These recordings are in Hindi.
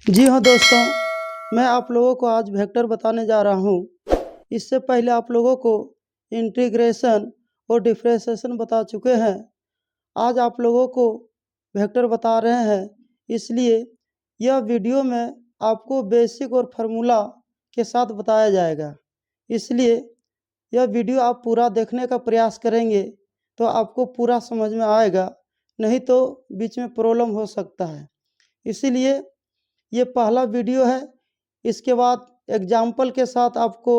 जी हाँ दोस्तों, मैं आप लोगों को आज वेक्टर बताने जा रहा हूँ। इससे पहले आप लोगों को इंटीग्रेशन और डिफरेंशिएशन बता चुके हैं। आज आप लोगों को वेक्टर बता रहे हैं, इसलिए यह वीडियो में आपको बेसिक और फार्मूला के साथ बताया जाएगा। इसलिए यह वीडियो आप पूरा देखने का प्रयास करेंगे तो आपको पूरा समझ में आएगा, नहीं तो बीच में प्रॉब्लम हो सकता है। इसीलिए ये पहला वीडियो है। इसके बाद एग्जाम्पल के साथ आपको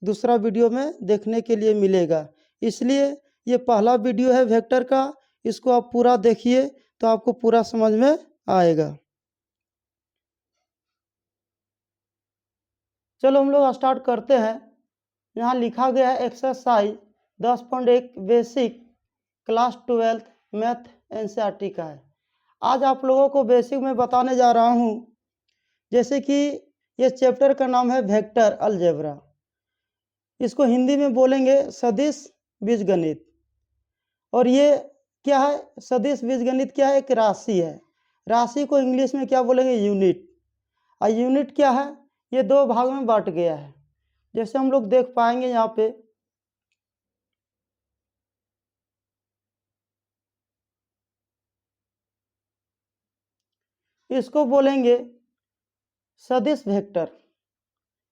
दूसरा वीडियो में देखने के लिए मिलेगा। इसलिए ये पहला वीडियो है वेक्टर का, इसको आप पूरा देखिए तो आपको पूरा समझ में आएगा। चलो हम लोग स्टार्ट करते हैं। यहाँ लिखा गया है exercise 10.1 basic class 12 math NCERT का है। आज आप लोगों को बेसिक में बताने जा रहा हूँ। जैसे कि ये चैप्टर का नाम है वेक्टर अलजेब्रा। इसको हिंदी में बोलेंगे सदिश बीजगणित। और ये क्या है? सदिश बीजगणित क्या है? एक राशि है। राशि को इंग्लिश में क्या बोलेंगे? यूनिट। और यूनिट क्या है? ये दो भाग में बांट गया है। जैसे हम लोग देख पाएंगे यहाँ पे इसको बोलेंगे सदिश वेक्टर।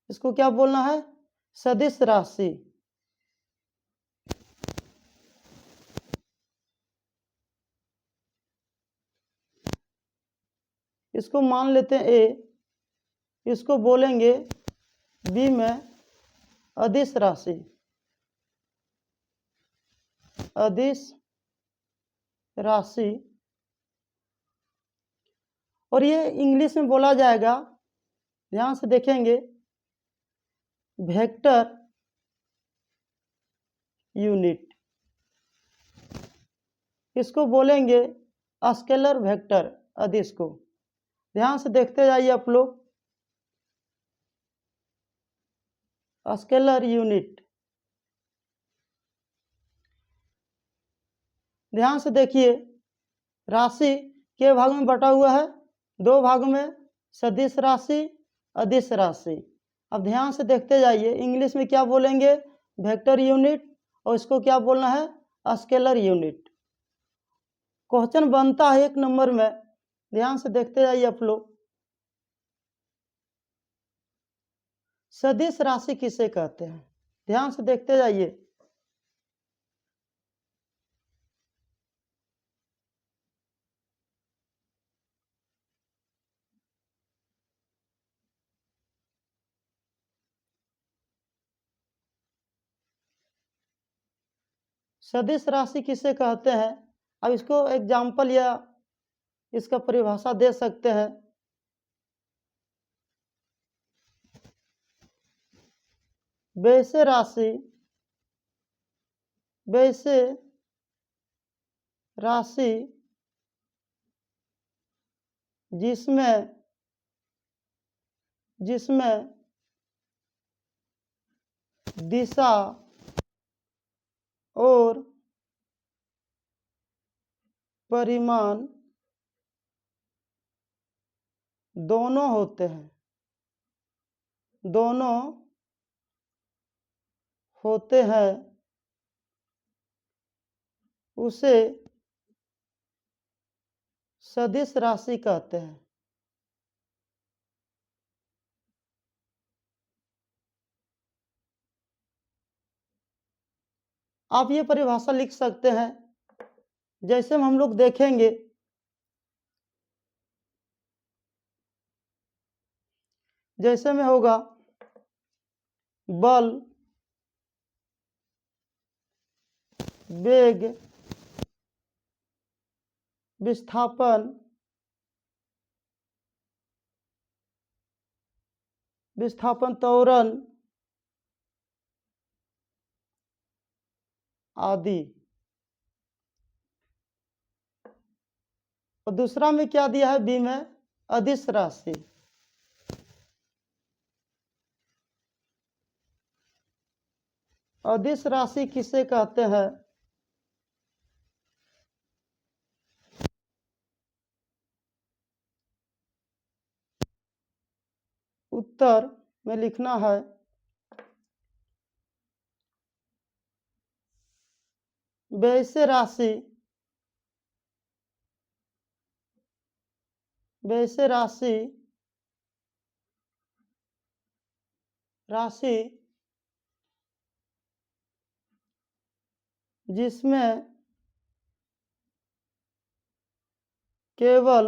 इसको क्या बोलना है? सदिश राशि। इसको मान लेते हैं ए। इसको बोलेंगे बी में अदिश राशि। अदिश राशि। और ये इंग्लिश में बोला जाएगा, ध्यान से देखेंगे, वेक्टर यूनिट। इसको बोलेंगे स्केलर वेक्टर अदिश को। ध्यान से देखते जाइए आप लोग। Scalar unit. ध्यान से देखिए, राशि के भाग में बटा हुआ है, दो भाग में, सदिश राशि अदिश राशि। अब ध्यान से देखते जाइए, इंग्लिश में क्या बोलेंगे? Vector unit. और इसको क्या बोलना है? Scalar unit. क्वेश्चन बनता है 1 नंबर में। ध्यान से देखते जाइए आप लोग। सदिश राशि किसे कहते हैं? ध्यान से देखते जाइए। सदिश राशि किसे कहते हैं? अब इसको एग्जाम्पल या इसका परिभाषा दे सकते हैं। वैसे राशि, वैसे राशि जिसमें जिसमें दिशा और परिमाण दोनों होते हैं, दोनों होते हैं, उसे सदिश राशि कहते हैं। आप ये परिभाषा लिख सकते हैं। जैसे हम लोग देखेंगे, जैसे में होगा बल, वेग, विस्थापन, विस्थापन त्वरण आदि। और दूसरा में क्या दिया है? बी में अदिश राशि। अदिश राशि किसे कहते हैं? उत्तर में लिखना है वैसे राशि राशि जिसमें केवल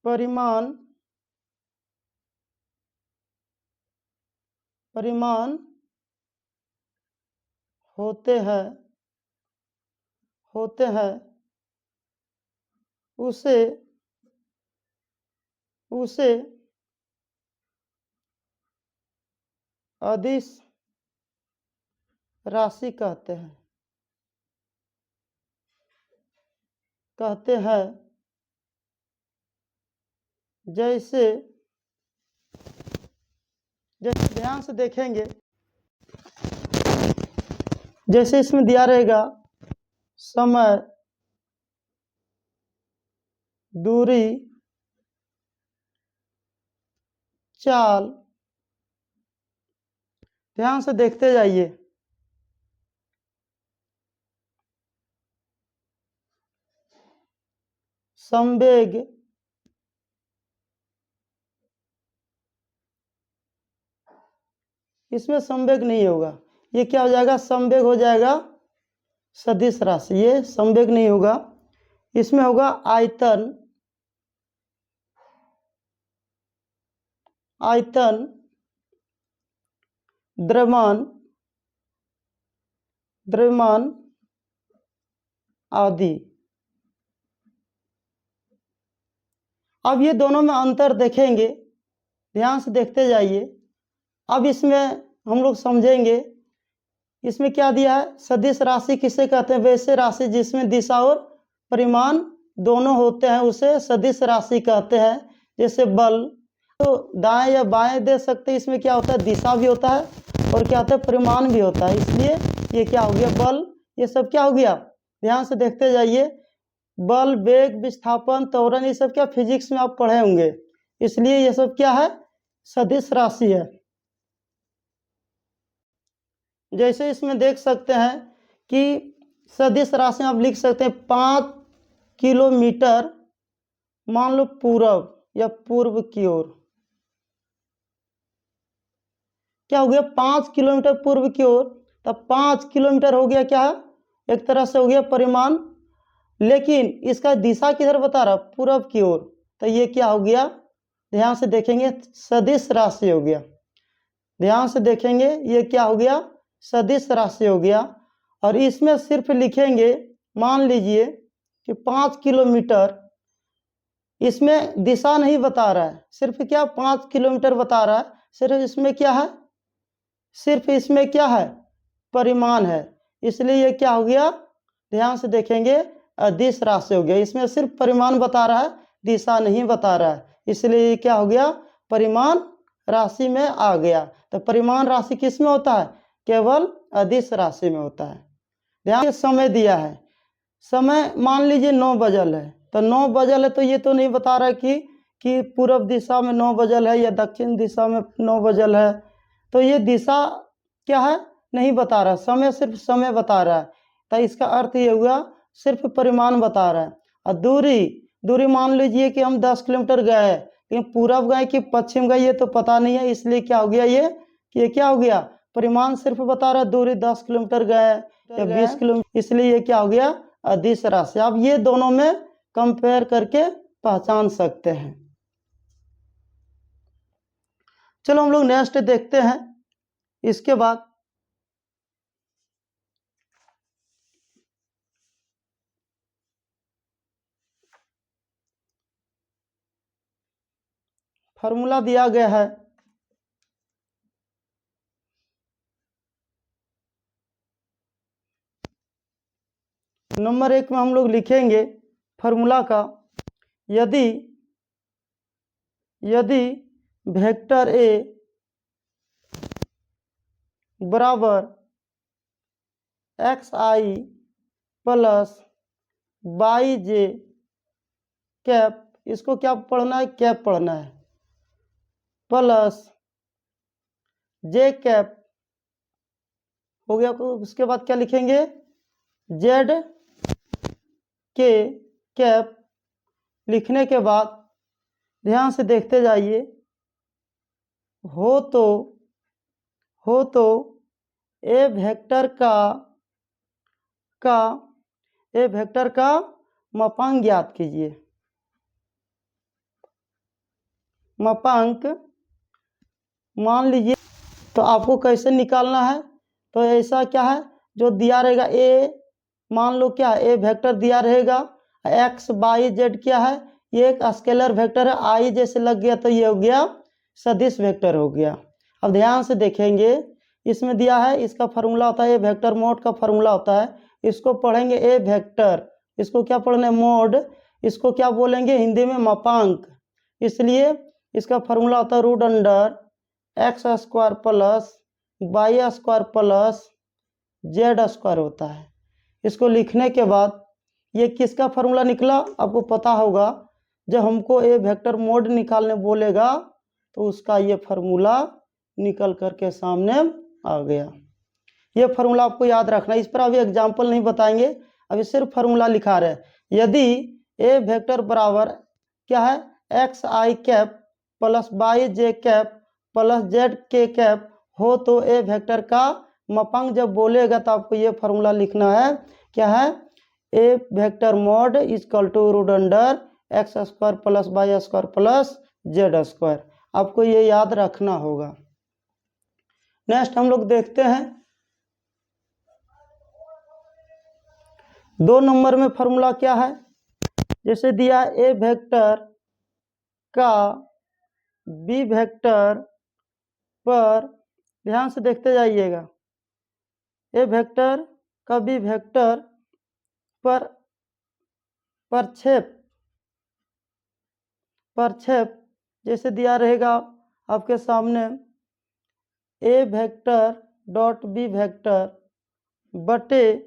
परिमाण होते हैं उसे अदिश राशि कहते हैं। जैसे ध्यान से देखेंगे, जैसे इसमें दिया रहेगा समय, दूरी, चाल, ध्यान से देखते जाइए। संवेग, इसमें संवेग नहीं होगा, ये क्या हो जाएगा, संवेग हो जाएगा सदिश राशि, ये संवेग नहीं होगा। इसमें होगा आयतन, द्रव्यमान आदि। अब ये दोनों में अंतर देखेंगे, ध्यान से देखते जाइए। अब इसमें हम लोग समझेंगे, इसमें क्या दिया है, सदिश राशि किसे कहते हैं, वैसे राशि जिसमें दिशा और परिमाण दोनों होते हैं उसे सदिश राशि कहते हैं। जैसे बल, तो दाएं या बाएं दे सकते हैं, इसमें क्या होता है, दिशा भी होता है और क्या होता है, परिमाण भी होता है, इसलिए ये क्या हो गया, बल, ये सब क्या हो गया, ध्यान से देखते जाइए। बल, वेग, विस्थापन, त्वरण, ये सब क्या फिजिक्स में आप पढ़े होंगे, इसलिए ये सब क्या है, सदिश राशि है। जैसे इसमें देख सकते हैं कि सदिश राशि आप लिख सकते हैं 5 किलोमीटर, मान लो पूरब या पूर्व की ओर, क्या हो गया, 5 किलोमीटर पूर्व की ओर, तब 5 किलोमीटर हो गया क्या है, एक तरह से हो गया परिमाण, लेकिन इसका दिशा किधर बता रहा, पूरब की ओर, तो ये क्या हो गया, ध्यान से देखेंगे, सदिश राशि हो गया। ध्यान से देखेंगे, ये क्या हो गया, सदिश राशि हो गया। और इसमें सिर्फ लिखेंगे, मान लीजिए कि 5 किलोमीटर, इसमें दिशा नहीं बता रहा है, सिर्फ क्या 5 किलोमीटर बता रहा है, सिर्फ इसमें क्या है, सिर्फ इसमें क्या है, परिमाण है, इसलिए ये क्या हो गया, ध्यान से देखेंगे, अदिश राशि हो गया। इसमें सिर्फ परिमाण बता रहा है, दिशा नहीं बता रहा है, इसलिए ये क्या हो गया, परिमाण राशि में आ गया। तो परिमाण राशि किस में होता है, केवल अदिश राशि में होता है। ध्यान, समय दिया है, समय मान लीजिए 9 बजल है, तो 9 बजल है, तो ये तो नहीं बता रहा है कि पूर्व दिशा में 9 बजल है या दक्षिण दिशा में 9 बजल है, तो ये दिशा क्या है, नहीं बता रहा, समय सिर्फ समय बता रहा है, तो इसका अर्थ ये हुआ सिर्फ परिमाण बता रहा है। और दूरी मान लीजिए कि हम 10 किलोमीटर गए, लेकिन पूरब गए कि पश्चिम गए ये तो पता नहीं है, इसलिए क्या हो गया, ये क्या हो गया, परिमाण सिर्फ बता रहा है, दूरी 10 किलोमीटर गए या 20 किलोमीटर, इसलिए ये क्या हो गया, अदिश राशि। आप ये दोनों में कंपेयर करके पहचान सकते हैं। चलो हम लोग नेक्स्ट देखते हैं। इसके बाद फॉर्मूला दिया गया है, नंबर 1 में हम लोग लिखेंगे फॉर्मूला का, यदि वेक्टर ए बराबर XI प्लस YJ कैप इसको क्या पढ़ना है, कैप पढ़ना है, प्लस जे कैप हो गया। उसके बाद क्या लिखेंगे, जेड के कैप लिखने के बाद ध्यान से देखते जाइए, हो तो ए वेक्टर का मापांक ज्ञात कीजिए। मापांक मान लीजिए, तो आपको कैसे निकालना है, तो ऐसा क्या है, जो दिया रहेगा ए, मान लो क्या है, ए वेक्टर दिया रहेगा, एक्स वाई जेड क्या है, ये एक स्केलर वेक्टर है, आई जैसे लग गया तो ये हो गया सदिश वेक्टर हो गया। अब ध्यान से देखेंगे, इसमें दिया है, इसका फार्मूला होता है, ए वेक्टर मोड का फार्मूला होता है, इसको पढ़ेंगे ए वेक्टर, इसको क्या पढ़ना है, मोड, इसको क्या बोलेंगे हिंदी में, मापांक। इसलिए इसका फार्मूला होता है root under X square plus Y square plus Z square होता है। इसको लिखने के बाद ये किसका फार्मूला निकला, आपको पता होगा, जब हमको ए वेक्टर मोड निकालने बोलेगा तो उसका ये फार्मूला निकल करके सामने आ गया। ये फार्मूला आपको याद रखना है, इस पर अभी एग्जाम्पल नहीं बताएंगे, अभी सिर्फ फार्मूला लिखा रहे। यदि ए वेक्टर बराबर क्या है, एक्स आई कैप प्लस वाई जे कैप प्लस जेड के कैप हो तो ए वेक्टर का मापांक जब बोलेगा तो आपको ये फार्मूला लिखना है, क्या है, A vector mod equal to root under X square plus Y square plus Z square. आपको ये याद रखना होगा। नेक्स्ट हम लोग देखते हैं 2 नंबर में फार्मूला क्या है, जैसे दिया ए वेक्टर का बी वेक्टर पर, ध्यान से देखते जाइएगा, ए वेक्टर का बी वेक्टर पर प्रक्षेप जैसे दिया रहेगा आपके सामने, ए वेक्टर डॉट बी वेक्टर बटे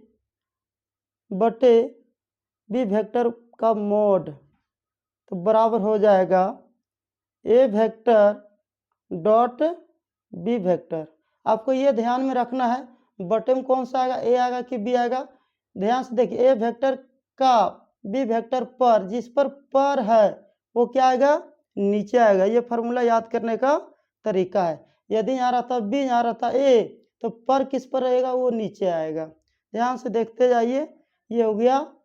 बी वेक्टर का मोड, तो बराबर हो जाएगा ए वेक्टर डॉट बी वेक्टर। आपको ये ध्यान में रखना है, बटे में कौन सा आएगा, ए आएगा कि बी आएगा। ध्यान से देखिए, ए वेक्टर का बी वेक्टर पर, जिस पर है वो क्या आएगा, नीचे आएगा। ये फार्मूला याद करने का तरीका है। यदि यहाँ रहता बी, यहाँ रहता ए, तो पर किस पर रहेगा, वो नीचे आएगा। ध्यान से देखते जाइए, ये हो गया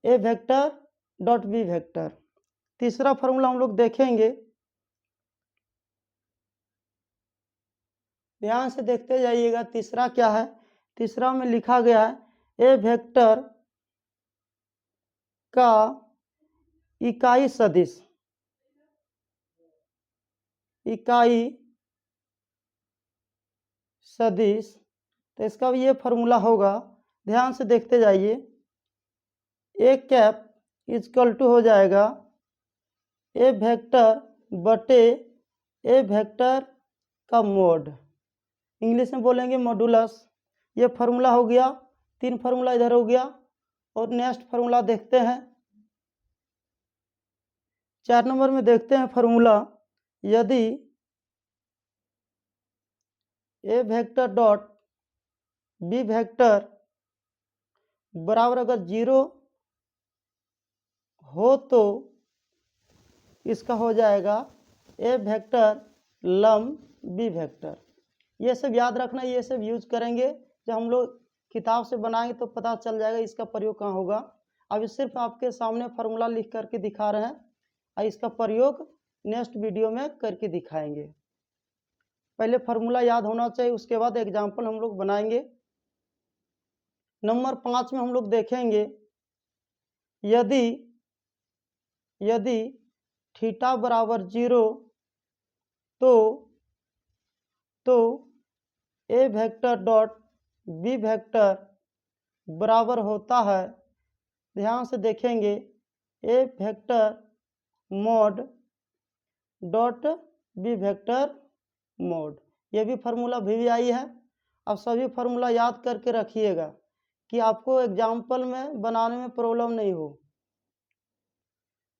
ए वेक्टर डॉट बी वेक्टर। तीसरा फार्मूला हम लोग देखेंगे, ध्यान से देखते जाइएगा, तीसरा क्या है, तीसरा में लिखा गया है ए वेक्टर का इकाई सदिश, तो इसका भी ये फार्मूला होगा। ध्यान से देखते जाइए, ए कैप इक्वल टू हो जाएगा ए वेक्टर बटे ए वेक्टर का मोड, इंग्लिश में बोलेंगे मॉडुलस। ये फार्मूला हो गया, 3 फार्मूला इधर हो गया। और नेक्स्ट फार्मूला देखते हैं, 4 नंबर में देखते हैं फार्मूला, यदि ए वेक्टर डॉट बी वेक्टर बराबर अगर 0 हो तो इसका हो जाएगा ए वेक्टर लम बी वेक्टर। ये सब याद रखना, ये सब यूज करेंगे जब हम लोग किताब से बनाएंगे तो पता चल जाएगा इसका प्रयोग कहाँ होगा। अभी सिर्फ आपके सामने फार्मूला लिख करके दिखा रहे हैं, और इसका प्रयोग नेक्स्ट वीडियो में करके दिखाएंगे। पहले फार्मूला याद होना चाहिए, उसके बाद एग्जाम्पल हम लोग बनाएंगे। नंबर 5 में हम लोग देखेंगे, यदि थीटा बराबर 0 तो A vector dot B vector बराबर होता है, ध्यान से देखेंगे, A vector mod dot B vector mod. ये भी फार्मूला भी आई है। अब सभी फार्मूला याद करके रखिएगा कि आपको एग्जाम्पल में बनाने में प्रॉब्लम नहीं हो।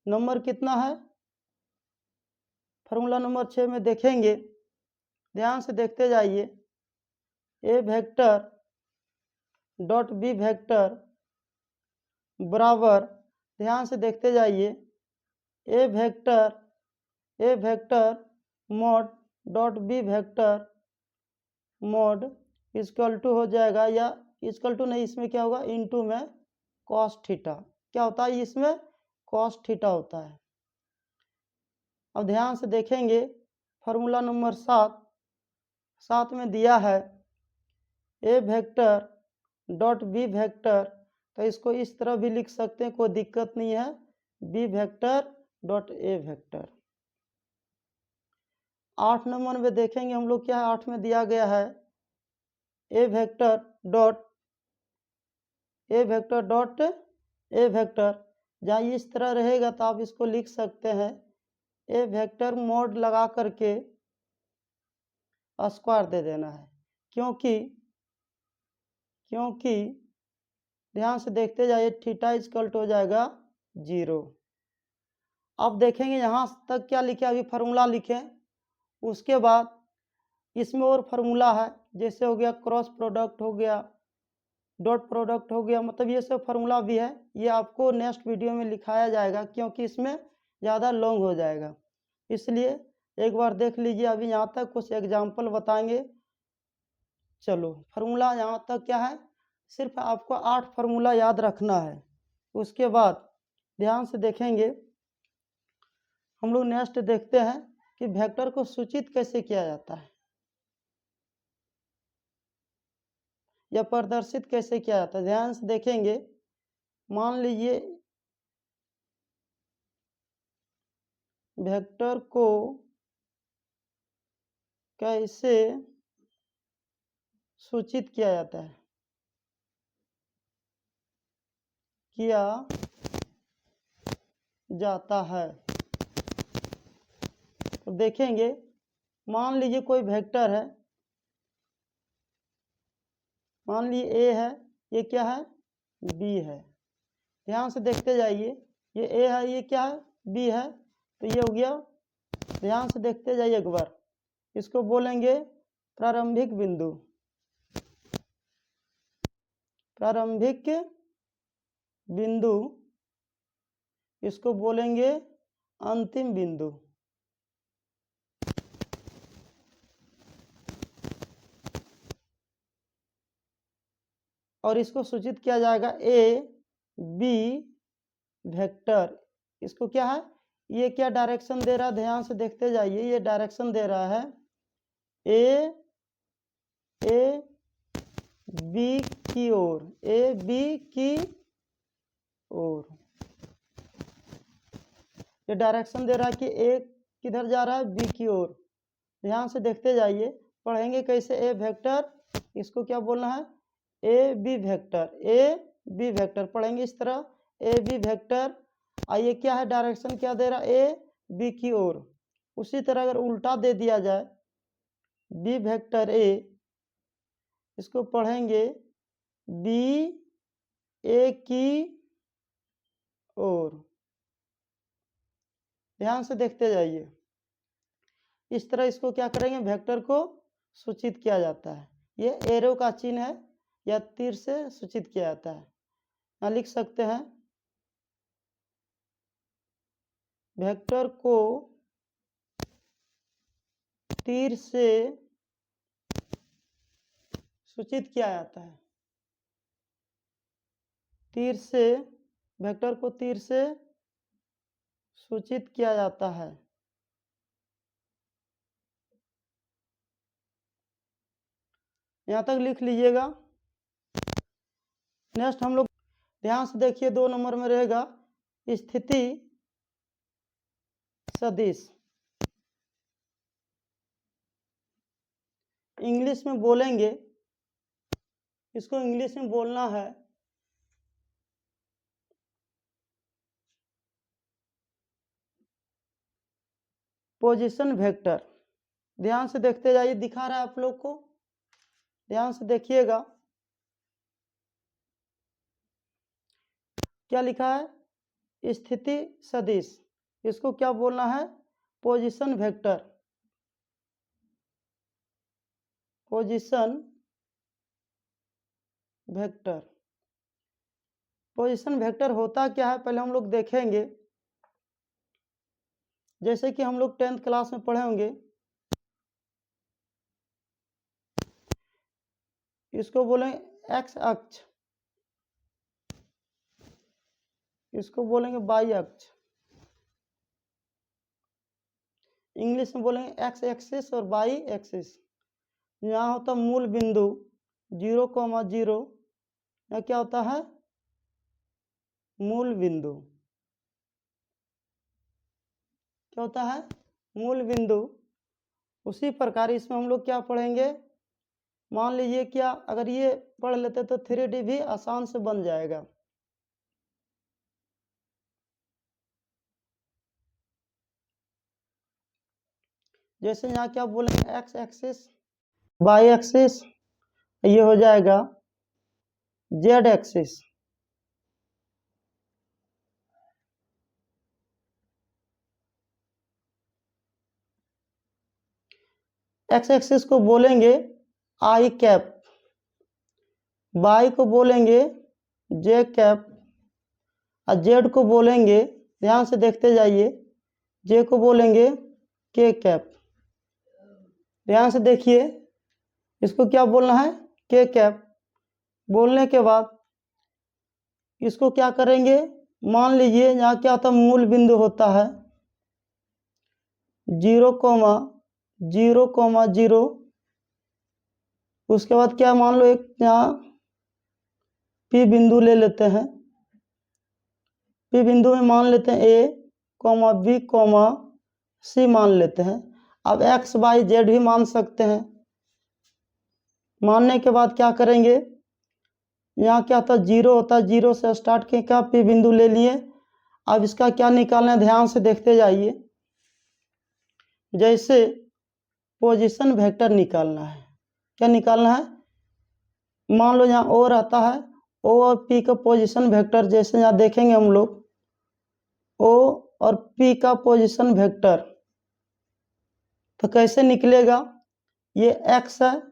नंबर कितना है, फार्मूला नंबर 6 में देखेंगे, ध्यान से देखते जाइए। A vector dot B vector बराबर, ध्यान से देखते जाइए, A vector mod dot B vector mod equal to हो जाएगा, या इक्वल टू नहीं, इसमें क्या होगा, इनटू में कॉस थीटा। क्या होता है इसमें, कॉस थीटा होता है। अब ध्यान से देखेंगे फार्मूला नंबर 7 में दिया है A vector dot B vector, तो इसको इस तरह भी लिख सकते हैं, कोई दिक्कत नहीं है, B vector dot A vector. 8 number में देखेंगे हम लोग, क्या है, 8 में दिया गया है A vector dot A vector, जहाँ इस तरह रहेगा तो आप इसको लिख सकते हैं ए वेक्टर मोड लगा करके स्क्वायर दे देना है, क्योंकि ध्यान से देखते जाइए, थीटा इक्वल टू हो जाएगा 0। अब देखेंगे यहाँ तक क्या लिखे, अभी फार्मूला लिखे, उसके बाद इसमें और फार्मूला है, जैसे हो गया क्रॉस प्रोडक्ट हो गया, डॉट प्रोडक्ट हो गया, मतलब ये सब फार्मूला भी है, ये आपको नेक्स्ट वीडियो में लिखाया जाएगा, क्योंकि इसमें ज़्यादा लॉन्ग हो जाएगा, इसलिए एक बार देख लीजिए। अभी यहाँ तक कुछ एग्जाम्पल बताएंगे। चलो, फार्मूला यहाँ तक क्या है, सिर्फ आपको 8 फार्मूला याद रखना है। उसके बाद ध्यान से देखेंगे, हम लोग नेक्स्ट देखते हैं कि वेक्टर को सूचित कैसे किया जाता है या प्रदर्शित कैसे किया जाता है। ध्यान से देखेंगे, मान लीजिए वेक्टर को कैसे सूचित किया जाता है, तो देखेंगे, मान लीजिए कोई वेक्टर है, मान लीजिए ए है, ये क्या है, बी है। ध्यान से देखते जाइए, ये ए है, ये क्या है, बी है, तो ये हो गया। ध्यान से देखते जाइए एक बार, इसको बोलेंगे प्रारंभिक बिंदु, इसको बोलेंगे अंतिम बिंदु। और इसको सूचित किया जाएगा ए बी वेक्टर। इसको क्या है, ये क्या डायरेक्शन दे रहा है, ध्यान से देखते जाइए, ये डायरेक्शन दे रहा है ए बी की ओर, ए बी की ओर, ये डायरेक्शन दे रहा है कि ए किधर जा रहा है, बी की ओर। ध्यान से देखते जाइए, पढ़ेंगे कैसे, ए वेक्टर, इसको क्या बोलना है, ए बी वेक्टर पढ़ेंगे इस तरह, ए बी वेक्टर। आइए क्या है, डायरेक्शन क्या दे रहा है, ए बी की ओर। उसी तरह अगर उल्टा दे दिया जाए, बी वेक्टर ए, इसको पढ़ेंगे बी ए की ओर। ध्यान से देखते जाइए, इस तरह इसको क्या करेंगे, वेक्टर को सूचित किया जाता है। ये एरो का चिन्ह है या तीर से सूचित किया जाता है। यहाँ लिख सकते हैं, वेक्टर को तीर से सूचित किया जाता है, वेक्टर को तीर से सूचित किया जाता है। यहाँ तक लिख लीजिएगा। नेक्स्ट हम लोग ध्यान से देखिए, 2 नंबर में रहेगा स्थिति सदिश। इंग्लिश में बोलेंगे, इसको इंग्लिश में बोलना है पोजीशन वेक्टर। ध्यान से देखते जाइए, दिखा रहा है आप लोग को, ध्यान से देखिएगा, क्या लिखा है, स्थिति सदिश, इसको क्या बोलना है? Position vector. Position vector. Position vector होता क्या है पहले हम लोग देखेंगे। जैसे कि हम लोग 10th क्लास में पढ़े होंगे, इसको बोलेंगे एक्स अक्ष, इसको बोलेंगे वाई अक्ष, इंग्लिश में बोलेंगे एक्स एक्सिस और वाई एक्सिस। यहाँ होता मूल बिंदु 0,0, यहाँ क्या होता है? मूल बिंदु। क्या होता है? मूल बिंदु। उसी प्रकार इसमें हम लोग क्या पढ़ेंगे, मान लीजिए क्या, अगर ये पढ़ लेते तो 3D भी आसान से बन जाएगा। जैसे यहाँ क्या बोलेंगे एक्स एक्सिस, वाई एक्सिस, ये हो जाएगा जेड एक्सिस। एक्स एक्सिस को बोलेंगे आई कैप, वाई को बोलेंगे जे कैप, और जेड को बोलेंगे, ध्यान से देखते जाइए, जे को बोलेंगे के कैप। ध्यान से देखिए, इसको क्या बोलना है? के कैप। बोलने के बाद इसको क्या करेंगे, मान लीजिए यहाँ क्या होता है, मूल बिंदु होता है 0,0,0। उसके बाद क्या, मान लो एक यहाँ पी बिंदु ले लेते हैं, पी बिंदु में मान लेते हैं ए, बी, सी मान लेते हैं। अब एक्स वाई जेड भी मान सकते हैं। मानने के बाद क्या करेंगे, यहाँ क्या होता है, 0 होता है, 0 से स्टार्ट के क्या पी बिंदु ले लिए। अब इसका क्या निकालना है, ध्यान से देखते जाइए। जैसे पोजीशन वेक्टर निकालना है, क्या निकालना है? मान लो यहाँ ओ रहता है, ओ और पी का पोजीशन वेक्टर, जैसे यहाँ देखेंगे हम लोग ओ और पी का पोजीशन वेक्टर, तो कैसे निकलेगा? ये एक्स है,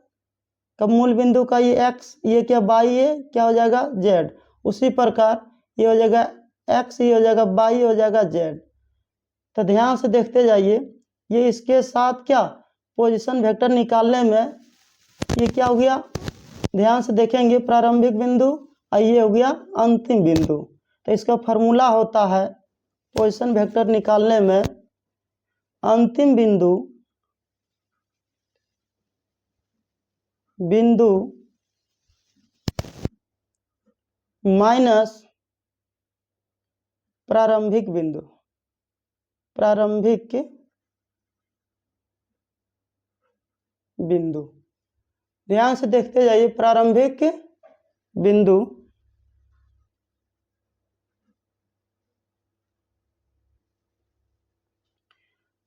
कब मूल बिंदु का ये एक्स, ये क्या वाई है, क्या हो जाएगा जेड। उसी प्रकार ये हो जाएगा एक्स, ये हो जाएगा वाई, हो जाएगा जेड। तो ध्यान से देखते जाइए, ये इसके साथ क्या पोजीशन वेक्टर निकालने में ये क्या हो गया, ध्यान से देखेंगे, प्रारंभिक बिंदु और ये हो गया अंतिम बिंदु। तो इसका फॉर्मूला होता है पोजीशन वेक्टर निकालने में, अंतिम बिंदु माइनस प्रारंभिक बिंदु, प्रारंभिक बिंदु। ध्यान से देखते जाइए, प्रारंभिक बिंदु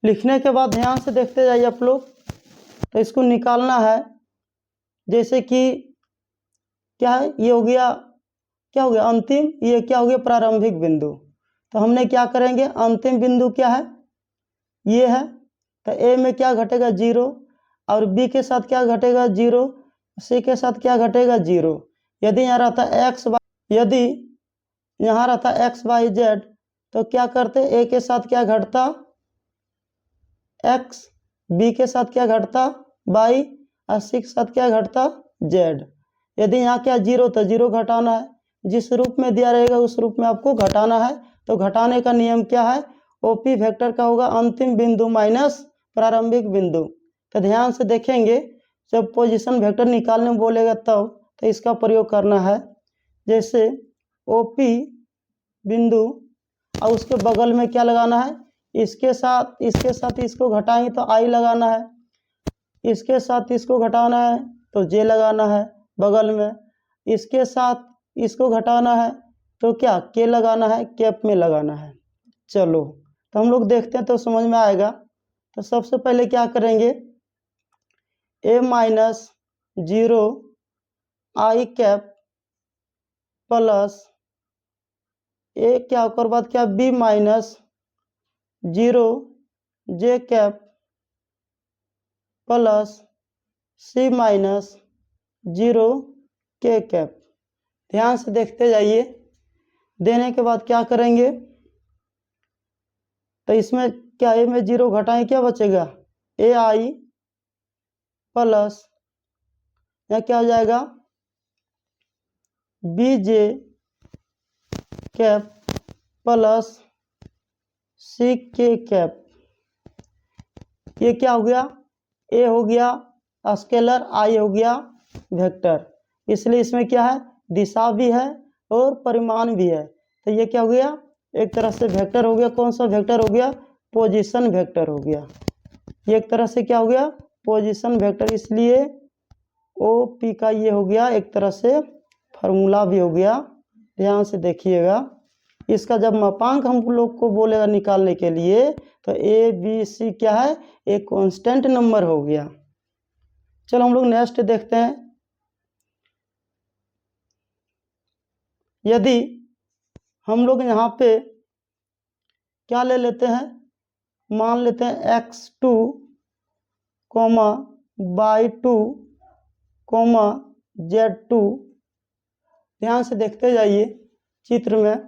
लिखने के बाद ध्यान से देखते जाइए आप लोग, तो इसको निकालना है। जैसे कि क्या है, ये हो गया, क्या हो गया अंतिम, ये क्या हो गया प्रारंभिक बिंदु। तो हमने क्या करेंगे, अंतिम बिंदु क्या है, ये है, तो ए में क्या घटेगा 0, और बी के साथ क्या घटेगा 0, सी के साथ क्या घटेगा 0। यदि यहाँ रहता एक्स वाई, यदि यहाँ रहता एक्स वाई जेड, तो क्या करते, ए के साथ क्या घटता एक्स, बी के साथ क्या घटता वाई, और सी के साथ क्या घटता जेड। यदि यहाँ क्या 0, तो 0 घटाना है, जिस रूप में दिया रहेगा उस रूप में आपको घटाना है। तो घटाने का नियम क्या है, ओपी वेक्टर का होगा अंतिम बिंदु माइनस प्रारंभिक बिंदु। तो ध्यान से देखेंगे, जब पोजीशन वेक्टर निकालने में बोलेगा तब तो इसका प्रयोग करना है। जैसे ओपी बिंदु और उसके बगल में क्या लगाना है, इसके साथ इसको घटाएंगे तो आई लगाना है, इसके साथ इसको घटाना है तो जे लगाना है बगल में, इसके साथ इसको घटाना है तो क्या के लगाना है, कैप में लगाना है। चलो तो हम लोग देखते हैं तो समझ में आएगा। तो सबसे पहले क्या करेंगे, ए माइनस 0 आई कैप प्लस ए क्या और बाद क्या बी माइनस 0 जे कैप प्लस सी माइनस 0 के कैप। ध्यान से देखते जाइए। देने के बाद क्या करेंगे, तो इसमें क्या ए में 0 घटाएं क्या बचेगा, ए आई प्लस या क्या हो जाएगा बी जे कैप प्लस सी के कैप। ये क्या हो गया, ए हो गया स्केलर, आई हो गया वेक्टर, इसलिए इसमें क्या है दिशा भी है और परिमाण भी है। तो ये क्या हो गया, एक तरह से वेक्टर हो गया। कौन सा वेक्टर हो गया, पोजीशन वेक्टर हो गया। ये एक तरह से क्या हो गया, पोजीशन वेक्टर, इसलिए ओ पी का ये हो गया एक तरह से फार्मूला भी हो गया। ध्यान से देखिएगा। इसका जब मापांक हम लोग को बोलेगा निकालने के लिए, तो ए बी सी क्या है, एक कांस्टेंट नंबर हो गया। चलो हम लोग नेक्स्ट देखते हैं। यदि हम लोग यहाँ पे क्या ले लेते हैं, मान लेते हैं x2 coma y2 coma z2। ध्यान से देखते जाइए चित्र में।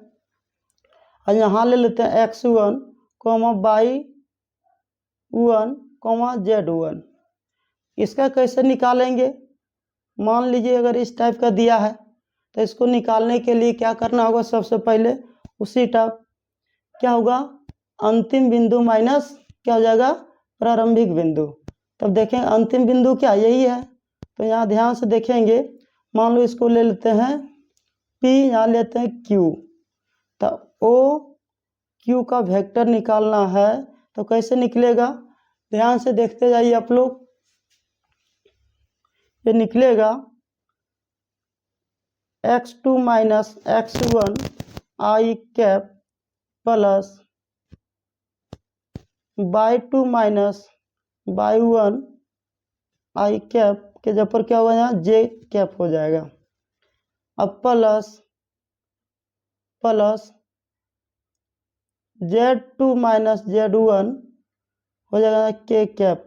और यहाँ ले लेते हैं x1 coma y1 coma z1। इसका कैसे निकालेंगे, मान लीजिए अगर इस टाइप का दिया है तो इसको निकालने के लिए क्या करना होगा, सबसे पहले उसी टाइप क्या होगा, अंतिम बिंदु माइनस क्या हो जाएगा प्रारंभिक बिंदु। तब देखेंगे अंतिम बिंदु क्या यही है। तो यहाँ ध्यान से देखेंगे, मान लो इसको ले लेते हैं P, यहाँ लेते हैं Q। तो O Q का वेक्टर निकालना है तो कैसे निकलेगा, ध्यान से देखते जाइए आप लोग। ये निकलेगा x2 minus x1 I cap plus y2 minus y1 I cap के जब पर क्या होगा, यहाँ जे कैप हो जाएगा। अब प्लस z2 माइनस z1 हो जाएगा के कैप।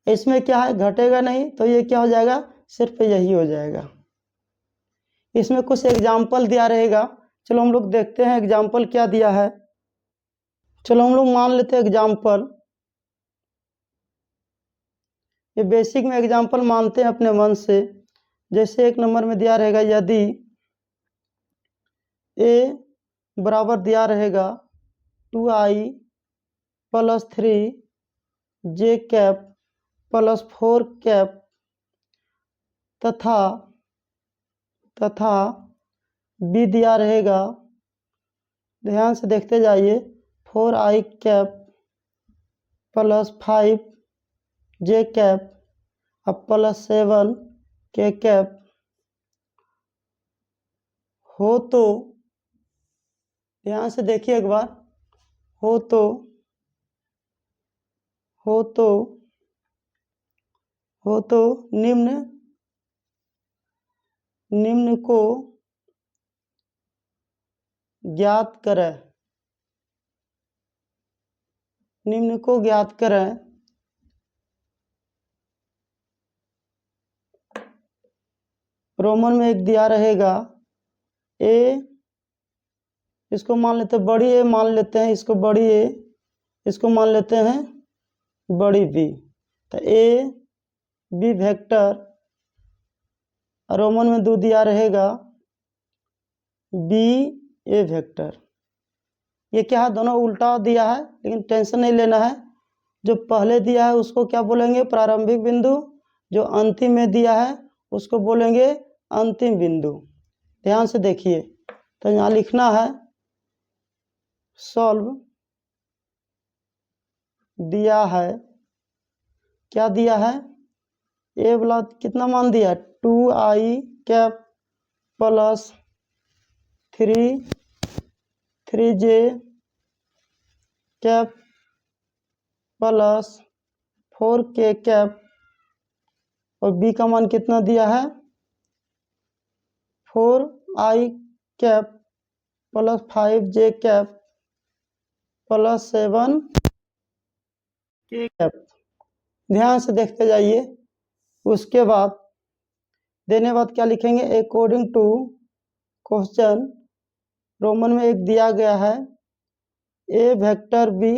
इसमें क्या है घटेगा नहीं, तो ये क्या हो जाएगा, सिर्फ यही हो जाएगा। इसमें कुछ एग्जाम्पल दिया रहेगा, चलो हम लोग देखते हैं एग्जाम्पल क्या दिया है। चलो हम लोग मान लेते हैं एग्जाम्पल, ये बेसिक में एग्जाम्पल मानते हैं अपने मन से। जैसे एक नंबर में दिया रहेगा, यदि ए बराबर दिया रहेगा 2i प्लस 3 जे कैप प्लस 4 कैप तथा बी दिया रहेगा, ध्यान से देखते जाइए, 4i कैप प्लस 5 जे कैप अब प्लस 7 के कैप हो, तो ध्यान से देखिए एक बार, हो तो निम्न को ज्ञात करें, निम्न को ज्ञात करें। रोमन में एक दिया रहेगा ए, इसको मान लेते हैं बड़ी ए, मान लेते हैं इसको बड़ी ए, इसको मान लेते हैं बड़ी बी। तो ए बी वेक्टर, रोमन में 2 दिया रहेगा बी ए वेक्टर। ये क्या है, दोनों उल्टा दिया है, लेकिन टेंशन नहीं लेना है। जो पहले दिया है उसको क्या बोलेंगे, प्रारंभिक बिंदु। जो अंतिम में दिया है उसको बोलेंगे अंतिम बिंदु। ध्यान से देखिए, तो यहाँ लिखना है सॉल्व, दिया है, क्या दिया है, ए वाला कितना मान दिया है 2i कैप प्लस 3जे कैप प्लस 4k कैप, और बी का मान कितना दिया है 4i cap plus 5j cap plus 7k cap. ध्यान से देखते जाइए। उसके बाद देने बाद क्या लिखेंगे, अकॉर्डिंग टू क्वेश्चन रोमन में एक दिया गया है ए वेक्टर बी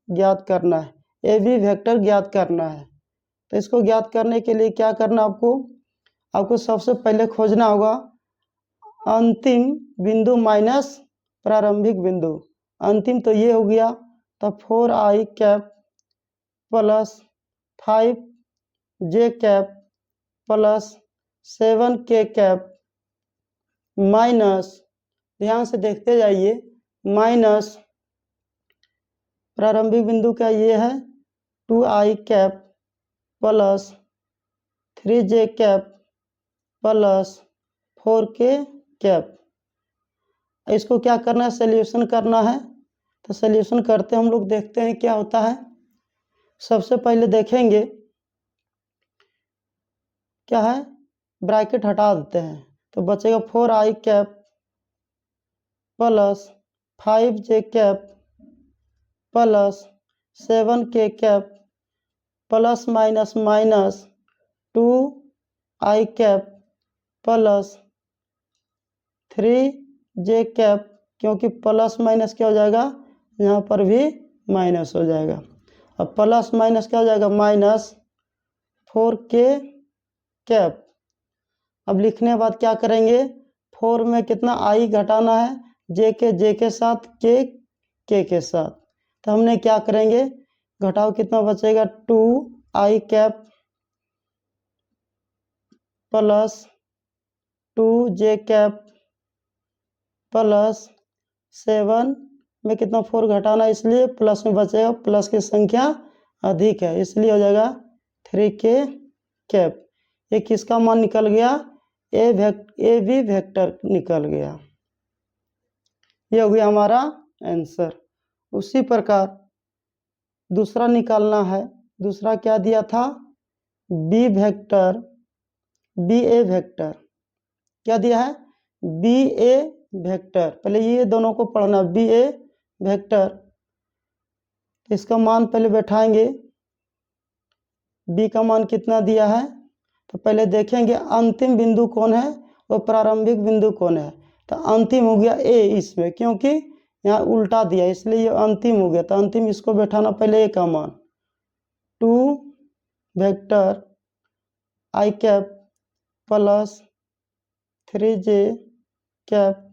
ज्ञात करना है, ए बी वेक्टर ज्ञात करना है। तो इसको ज्ञात करने के लिए क्या करना आपको सबसे पहले खोजना होगा अंतिम बिंदु माइनस प्रारंभिक बिंदु। अंतिम तो ये हो गया, तो 4i cap plus 5j cap plus 7k cap minus, ध्यान से देखते जाइए, माइनस प्रारंभिक बिंदु का ये है 2i cap plus 3j cap plus 4k cap. इसको क्या करना है, सोल्यूशन करना है। तो सोल्यूशन करते हम लोग देखते हैं क्या होता है। सबसे पहले देखेंगे क्या है, ब्रैकेट हटा देते हैं तो बचेगा 4i cap plus 5j cap plus 7k cap plus minus minus 2i cap plus 3j cap, क्योंकि प्लस माइनस क्या हो जाएगा, यहाँ पर भी माइनस हो जाएगा। अब प्लस माइनस क्या हो जाएगा, माइनस 4k कैप। अब लिखने के बाद क्या करेंगे, 4 में कितना i घटाना है, जे के साथ के के साथ। तो हमने क्या करेंगे, घटाओ कितना बचेगा, 2i cap plus 2j cap plus 7 में कितना 4 घटाना, इसलिए प्लस में बचेगा, प्लस की संख्या अधिक है इसलिए हो जाएगा 3k कैप। ये किसका मान निकल गया, ए बी वेक्टर निकल गया। ये हो गया हमारा आंसर। उसी प्रकार दूसरा निकालना है। दूसरा क्या दिया था, बी वेक्टर बी ए वेक्टर। क्या दिया है, बी ए वेक्टर। पहले ये दोनों को पढ़ना, बी ए वेक्टर। इसका मान पहले बैठाएंगे, बी का मान कितना दिया है, तो पहले देखेंगे अंतिम बिंदु कौन है और प्रारंभिक बिंदु कौन है। तो अंतिम हो गया ए इसमें, क्योंकि यहाँ उल्टा दिया इसलिए ये अंतिम हो गया। तो अंतिम इसको बैठाना, पहले ए का मान 2 vector I cap plus 3j cap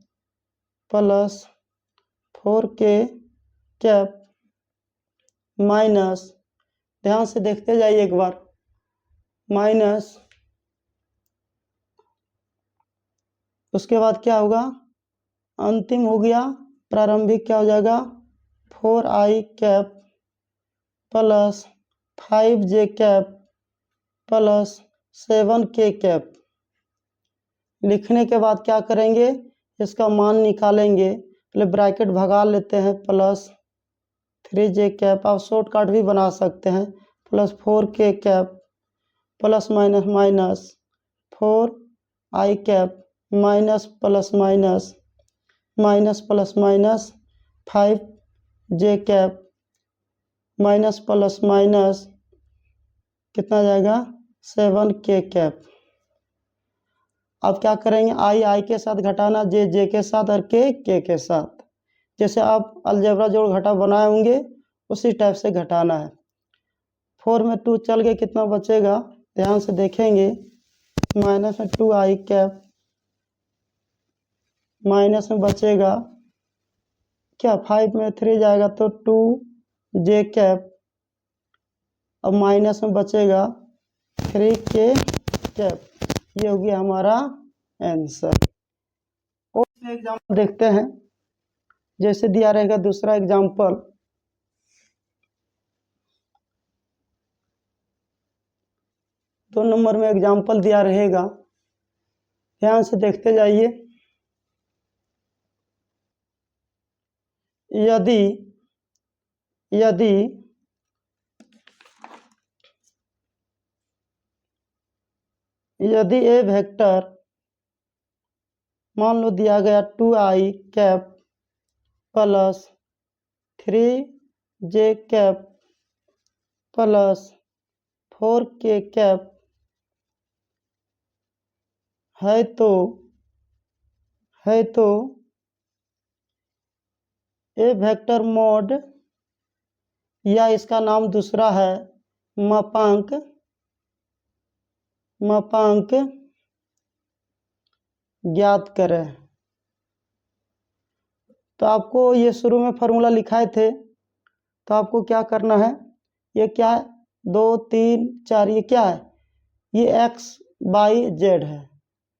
plus 4k cap minus, ध्यान से देखते जाइए एक बार, माइनस उसके बाद क्या होगा, अंतिम हो गया, प्रारंभिक क्या हो जाएगा, 4i cap plus 5j cap plus 7k cap. लिखने के बाद क्या करेंगे, इसका मान निकालेंगे। पहले ब्रैकेट भगा लेते हैं, प्लस 3j कैप, आप शॉर्टकट भी बना सकते हैं, plus 4k cap plus minus minus 4i cap minus plus minus minus plus minus 5j cap minus plus minus कितना जाएगा, 7k कैप। अब क्या करेंगे, आई के साथ घटाना, जे के साथ और के के साथ। जैसे आप अलजेब्रा जोड़ घटा बनाए होंगे उसी टाइप से घटाना है। 4 में 2 चल गए, कितना बचेगा, ध्यान से देखेंगे, माइनस में 2i कैप माइनस में बचेगा क्या, 5 में 3 जाएगा तो 2j कैप, अब माइनस में बचेगा 3k कैप। ये हो गया हमारा आंसर। और एग्जाम्पल देखते हैं, जैसे दिया रहेगा दूसरा एग्जाम्पल, दो नंबर में एग्जाम्पल दिया रहेगा, ध्यान से देखते जाइए। यदि यदि यदि ए वेक्टर मान लो दिया गया 2i cap plus 3j cap plus 4k cap है तो ए वेक्टर मोड या इसका नाम दूसरा है मापांक ज्ञात करें। तो आपको ये शुरू में फार्मूला लिखाए थे, तो आपको क्या करना है, ये क्या है 2 3 4, ये क्या है, ये x बाई जेड है।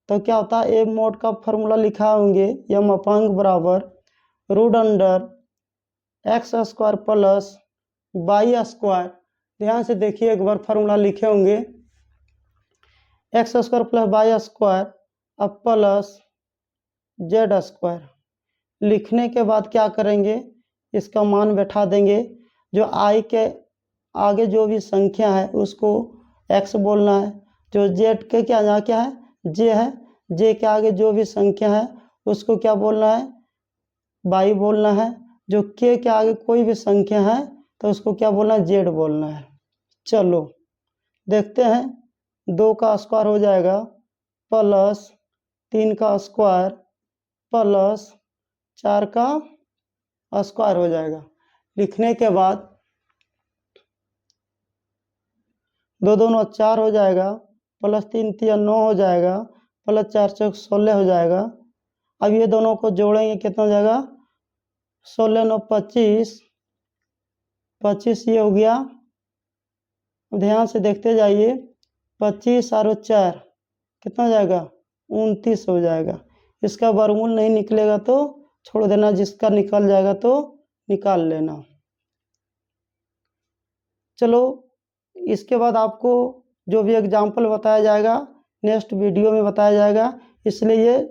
तो क्या होता है, ए मोड का फार्मूला लिखा होंगे या मापांक बराबर root under x² plus y²। ध्यान से देखिए, एक बार फार्मूला लिखे होंगे x² प्लस y² अब प्लस z²। लिखने के बाद क्या करेंगे, इसका मान बैठा देंगे। जो i के आगे जो भी संख्या है उसको x बोलना है, जो z के क्या क्या है j है, j के आगे जो भी संख्या है उसको क्या बोलना है y बोलना है। जो k के आगे कोई भी संख्या है तो उसको क्या बोलना है z बोलना है। चलो देखते हैं, 2 का स्क्वायर हो जाएगा प्लस 3 का स्क्वायर प्लस 4 का स्क्वायर हो जाएगा। लिखने के बाद 2 दूनी 4 हो जाएगा, प्लस 3 3 9 हो जाएगा, प्लस 4 चौक 16 हो जाएगा। अब ये दोनों को जोड़ेंगे, कितना हो जाएगा 16 9 25, 25 ये हो गया। ध्यान से देखते जाइए, 25 और 4 कितना हो जाएगा 29 हो जाएगा। इसका वर्गमूल नहीं निकलेगा तो छोड़ देना, जिसका निकल जाएगा तो निकाल लेना। चलो इसके बाद आपको जो भी एग्जाम्पल बताया जाएगा नेक्स्ट वीडियो में बताया जाएगा, इसलिए ये